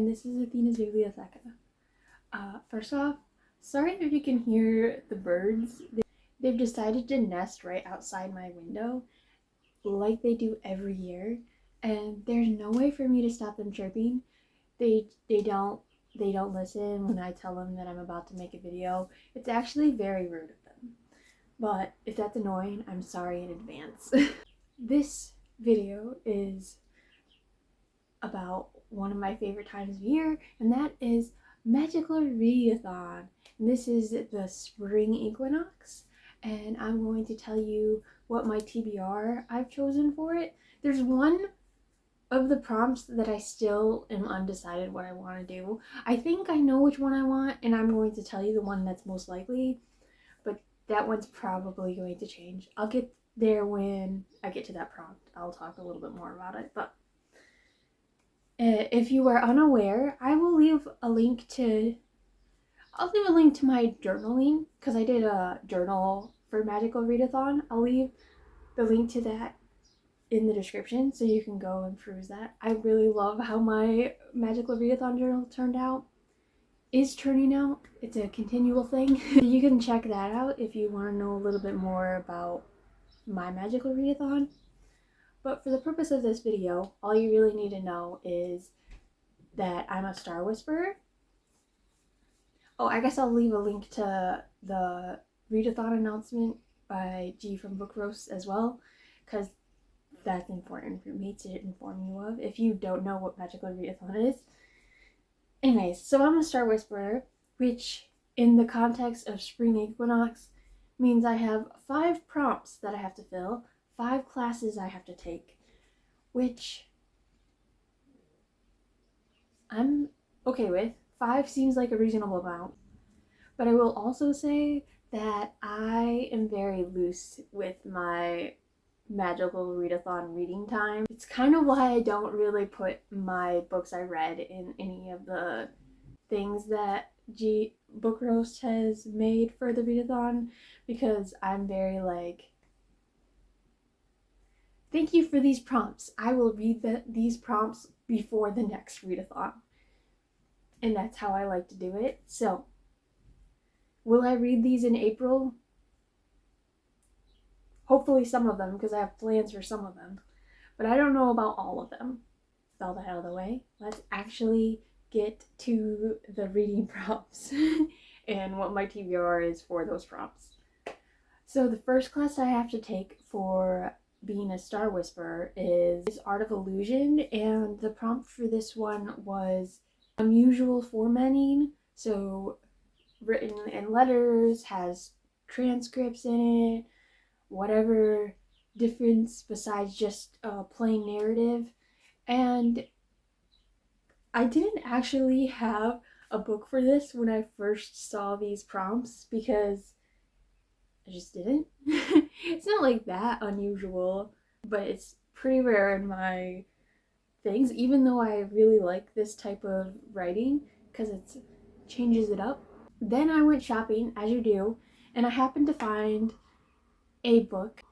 and this is Athena's Bibliotheca. First off, sorry if you can hear the birds. They've decided to nest right outside my window, like they do every year, and there's no way for me to stop them chirping. They don't listen when I tell them that I'm about to make a video. It's actually very rude of them. But if that's annoying, I'm sorry in advance. This video is about one of my favorite times of year, and that is magical readathon. And this is the spring equinox, and I'm going to tell you what my TBR I've chosen for it. There's one of the prompts that I still am undecided what I want to do. I think I know which one I want, and I'm going to tell you the one that's most likely, but that one's probably going to change. I'll get there when I get to that prompt. I'll talk a little bit more about it, but if you are unaware, I will leave a link to my journaling, because I did a journal for Magical Readathon. I'll leave the link to that in the description so you can go and peruse that. I really love how my Magical Readathon journal is turning out. It's a continual thing. You can check that out if you want to know a little bit more about my Magical Readathon. But for the purpose of this video, all you really need to know is that I'm a Star Whisperer. Oh, I guess I'll leave a link to the Readathon announcement by G from Book Roast as well, because that's important for me to inform you of if you don't know what Magical Readathon is. Anyways, so I'm a Star Whisperer, which in the context of Spring Equinox means I have 5 prompts that I have to fill, 5 classes I have to take, which I'm okay with. 5 seems like a reasonable amount, but I will also say that I am very loose with my Magical Readathon reading time. It's kind of why I don't really put my books I read in any of the things that Book Roast has made for the Readathon, because I'm very like, thank you for these prompts. I will read these prompts before the next Readathon. And that's how I like to do it. So, will I read these in April? Hopefully some of them, because I have plans for some of them. But I don't know about all of them. With all that out of the way, let's actually get to the reading prompts and what my TBR is for those prompts. So the first class I have to take for being a Star Whisperer is Art of Illusion, and the prompt for this one was unusual formatting, so written in letters, has transcripts in it, whatever difference besides just a plain narrative. And I didn't actually have a book for this when I first saw these prompts, because I just didn't. It's not like that unusual, but it's pretty rare in my things, even though I really like this type of writing because it changes it up. Then I went shopping, as you do, and I happened to find a book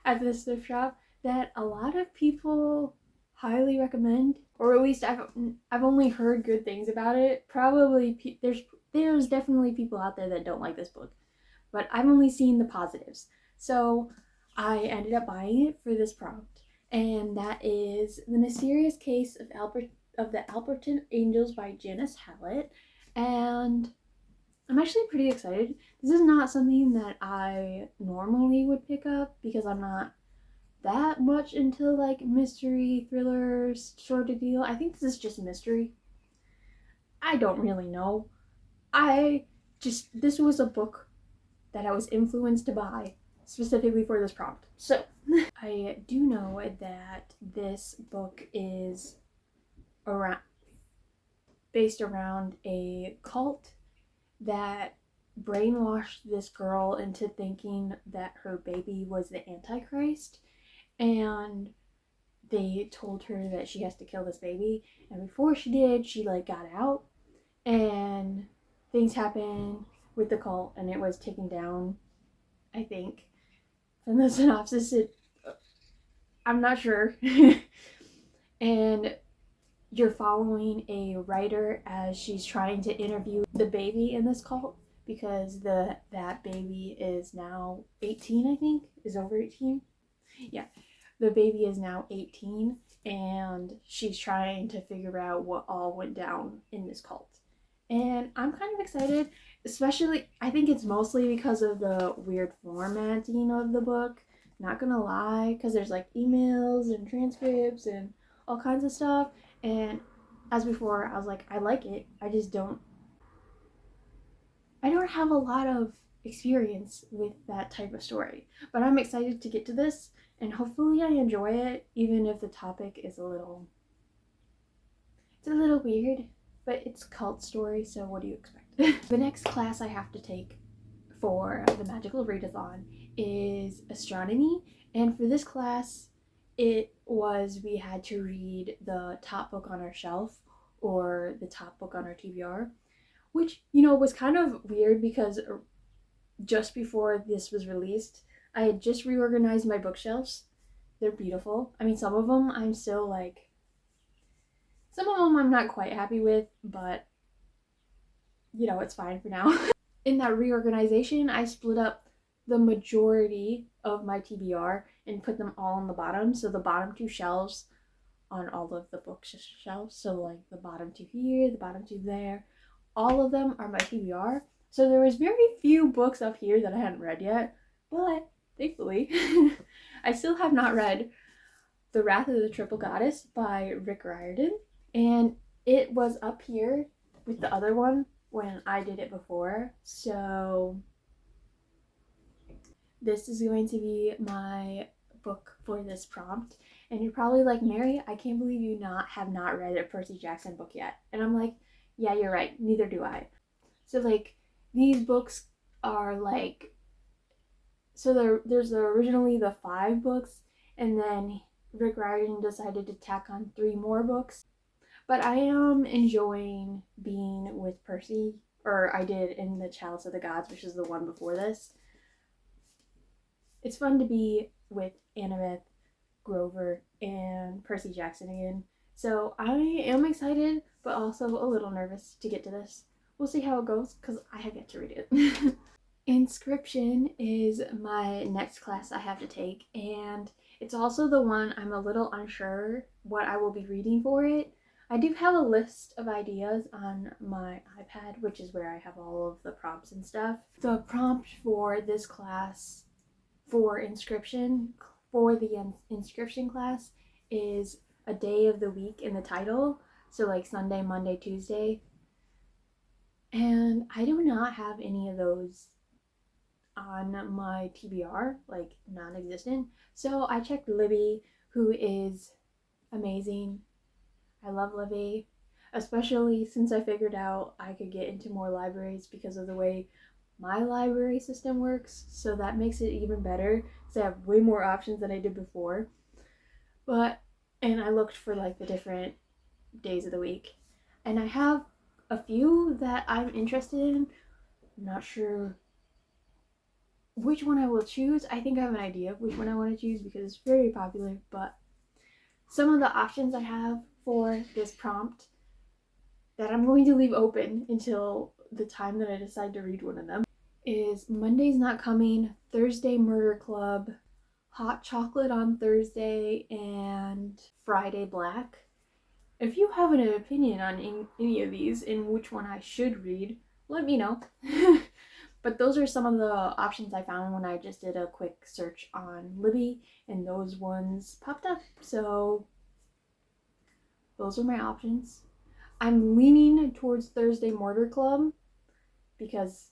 at this thrift shop that a lot of people highly recommend, or at least I've only heard good things about it. Probably there's definitely people out there that don't like this book, but I've only seen the positives. So I ended up buying it for this prompt, and that is The Mysterious Case of the Alberton Angels by Janice Hallett. And I'm actually pretty excited. This is not something that I normally would pick up, because I'm not that much into like mystery thrillers sort of deal. I think this is just mystery. I don't really know. This was a book that I was influenced to buy specifically for this prompt. So I do know that this book is based around a cult that brainwashed this girl into thinking that her baby was the Antichrist, and they told her that she has to kill this baby, and before she did, she like got out, and things happened with the cult, and it was taken down, I think. From the synopsis, I'm not sure. And you're following a writer as she's trying to interview the baby in this cult, because that baby is now 18, I think, is over 18. Yeah, the baby is now 18, and she's trying to figure out what all went down in this cult. And I'm kind of excited, especially, I think it's mostly because of the weird formatting of the book. Not gonna lie, because there's like emails and transcripts and all kinds of stuff. And as before, I was like, I like it. I don't have a lot of experience with that type of story. But I'm excited to get to this, and hopefully I enjoy it, even if the topic is it's a little weird, but it's a cult story, so what do you expect? The next class I have to take for the Magical Readathon is Astronomy, and for this class, we had to read the top book on our shelf or the top book on our TBR, which, was kind of weird because just before this was released, I had just reorganized my bookshelves. They're beautiful. I mean, some of them I'm not quite happy with, but it's fine for now. In that reorganization, I split up the majority of my TBR and put them all on the bottom. So the bottom two shelves on all of the bookshelves, so like the bottom two here, the bottom two there, all of them are my TBR. So there was very few books up here that I hadn't read yet, but thankfully, I still have not read The Wrath of the Triple Goddess by Rick Riordan, and it was up here with the other one when I did it before. So this is going to be my book for this prompt. And you're probably like, Mary, I can't believe you have not read a Percy Jackson book yet. And I'm like, yeah, you're right. Neither do I. So like these books are like, so there's originally the 5 books, and then Rick Riordan decided to tack on 3 more books. But I am enjoying being with Percy, or I did in the Chalice of the Gods, which is the one before this. It's fun to be with Annabeth, Grover, and Percy Jackson again. So I am excited, but also a little nervous to get to this. We'll see how it goes, because I have yet to read it. Inscription is my next class I have to take, and it's also the one I'm a little unsure what I will be reading for it. I do have a list of ideas on my iPad, which is where I have all of the prompts and stuff. The prompt for this class for Inscription, for the Inscription class, is a day of the week in the title. So like Sunday, Monday, Tuesday. And I do not have any of those on my TBR, like non-existent. So I checked Libby, who is amazing. I love Libby, especially since I figured out I could get into more libraries because of the way my library system works. So that makes it even better, because I have way more options than I did before. And I looked for like the different days of the week, and I have a few that I'm interested in. I'm not sure which one I will choose. I think I have an idea of which one I want to choose because it's very popular, but some of the options I have for this prompt that I'm going to leave open until the time that I decide to read one of them is Monday's Not Coming, Thursday Murder Club, Hot Chocolate on Thursday, and Friday Black. If you have an opinion on any of these and which one I should read, let me know. But those are some of the options I found when I just did a quick search on Libby, and those ones popped up. So those are my options. I'm leaning towards Thursday Murder Club because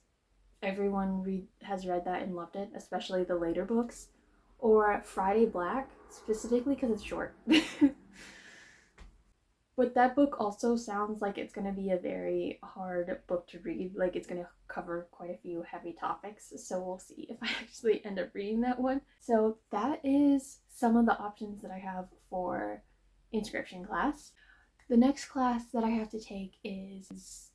everyone has read that and loved it, especially the later books. Or Friday Black, specifically because it's short. But that book also sounds like it's going to be a very hard book to read. Like it's going to cover quite a few heavy topics. So we'll see if I actually end up reading that one. So that is some of the options that I have for Inscription class. The next class that I have to take is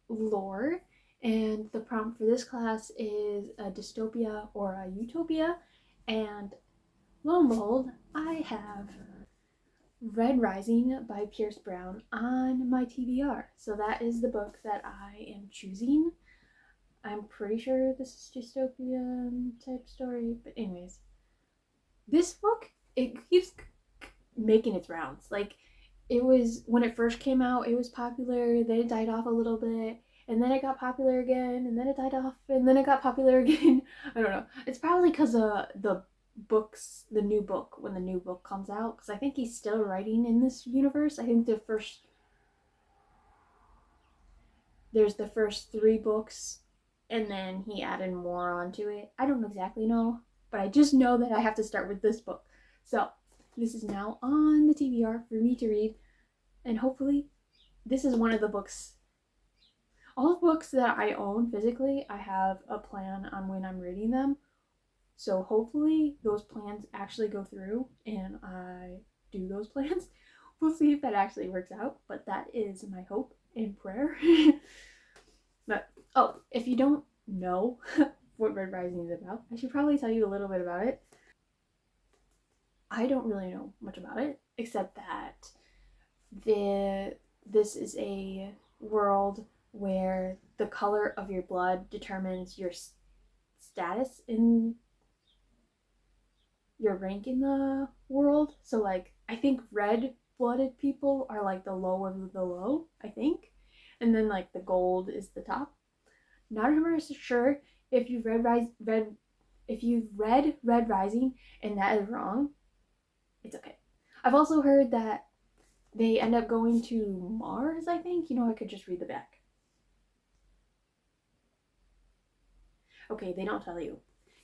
Lore. And the prompt for this class is a dystopia or a utopia. And lo and behold, I have Red Rising by Pierce Brown on my TBR. So that is the book that I am choosing. I'm pretty sure this is dystopian type story, but anyways, this book, it keeps making its rounds. Like, it was, when it first came out, it was popular, then it died off a little bit, and then it got popular again, and then it died off, and then it got popular again. I don't know. It's probably because of the books, the new book, when the new book comes out, because I think he's still writing in this universe. I think there's the first 3 books, and then he added more onto it. I don't exactly know, but I just know that I have to start with this book. So this is now on the TBR for me to read, and hopefully this is one of the books. All the books that I own physically, I have a plan on when I'm reading them. So hopefully those plans actually go through and I do those plans. We'll see if that actually works out, but that is my hope and prayer. But, oh, if you don't know what Red Rising is about, I should probably tell you a little bit about it. I don't really know much about it, except that this is a world where the color of your blood determines your status in your rank in the world. So, like, I think red-blooded people are like the low of the low, I think, and then like the gold is the top. Not 100% sure if you've read Red Rising and that is wrong. It's okay. I've also heard that they end up going to Mars, I think. I could just read the back. Okay, they don't tell you.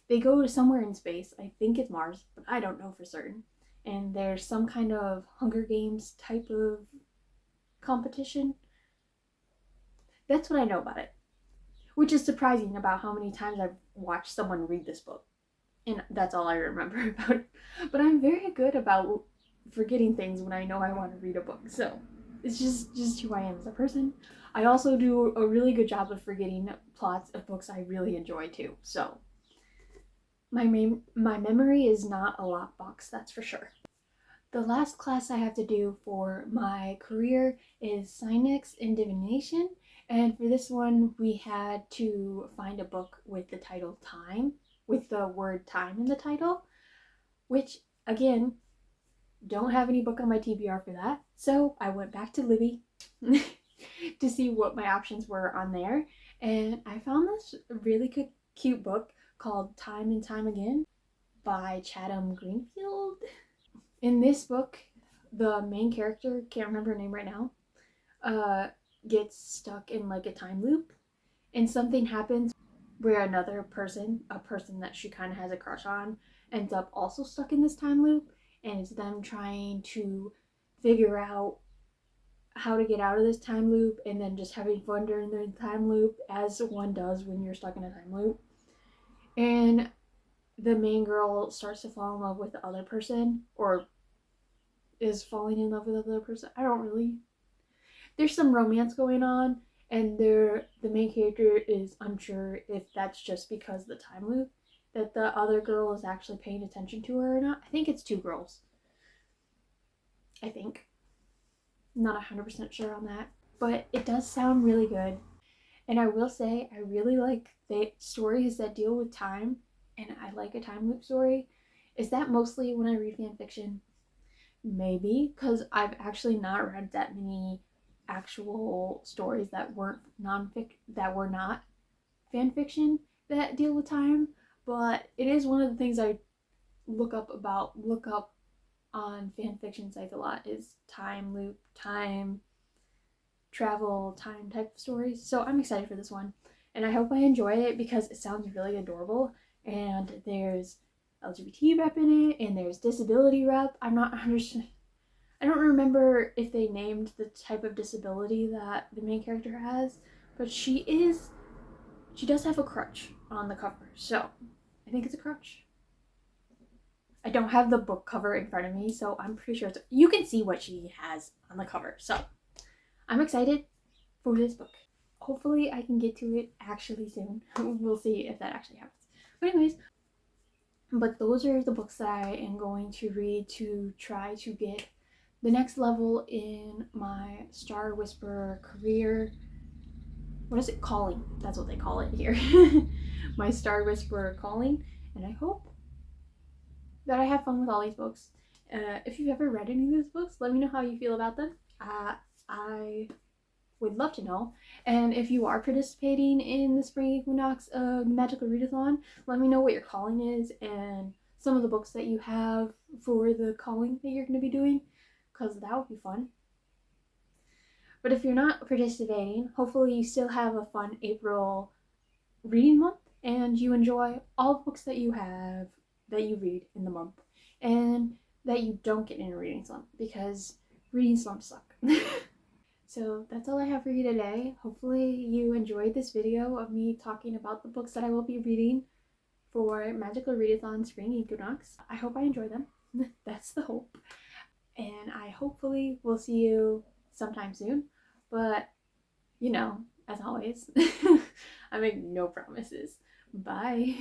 They go to somewhere in space. I think it's Mars, but I don't know for certain. And there's some kind of Hunger Games type of competition. That's what I know about it. Which is surprising about how many times I've watched someone read this book. And that's all I remember about it. But I'm very good about forgetting things when I know I want to read a book. So it's just who I am as a person. I also do a really good job of forgetting plots of books I really enjoy too. So my memory is not a lockbox, that's for sure. The last class I have to do for my career is Psionics Divination. And for this one, we had to find a book with the title Time, with the word time in the title, which, again, don't have any book on my TBR for that. So I went back to Libby to see what my options were on there. And I found this really cute book called Time and Time Again by Chatham Greenfield. In this book, the main character, can't remember her name right now, gets stuck in like a time loop, and something happens where another person, a person that she kind of has a crush on, ends up also stuck in this time loop, and it's them trying to figure out how to get out of this time loop, and then just having fun during the time loop, as one does when you're stuck in a time loop. And the main girl starts to fall in love with the other person, or is falling in love with the other person. I don't really. There's some romance going on, and the main character is unsure if that's just because the time loop, that the other girl is actually paying attention to her or not. I think it's 2 girls. I think. I'm not 100% sure on that, but it does sound really good. And I will say, I really like the stories that deal with time, and I like a time loop story. Is that mostly when I read fan fiction? Maybe, because I've actually not read that many actual stories that were not fan fiction that deal with time, but it is one of the things I look up on fan fiction sites a lot, is time loop, time travel, time type of stories. So I'm excited for this one, and I hope I enjoy it because it sounds really adorable, and there's LGBT rep in it, and there's disability rep. I don't remember if they named the type of disability that the main character has, but she does have a crutch on the cover, so I think it's a crutch. I don't have the book cover in front of me, so I'm pretty sure you can see what she has on the cover. So I'm excited for this book. Hopefully I can get to it actually soon. We'll see if that actually happens. But anyways, those are the books that I am going to read to try to get the next level in my Star Whisperer career. What is it? Calling. That's what they call it here. My Star Whisperer calling. And I hope that I have fun with all these books. If you've ever read any of these books, let me know how you feel about them. I would love to know. And if you are participating in the Spring Equinox Magical Readathon, let me know what your calling is and some of the books that you have for the calling that you're going to be doing, because that would be fun. But if you're not participating, hopefully you still have a fun April reading month and you enjoy all the books that you have, that you read in the month, and that you don't get in a reading slump, because reading slumps suck. So that's all I have for you today. Hopefully you enjoyed this video of me talking about the books that I will be reading for Magical Readathon Spring Equinox. I hope I enjoy them. That's the hope. And I hopefully will see you sometime soon. But, you know, as always, I make no promises. Bye.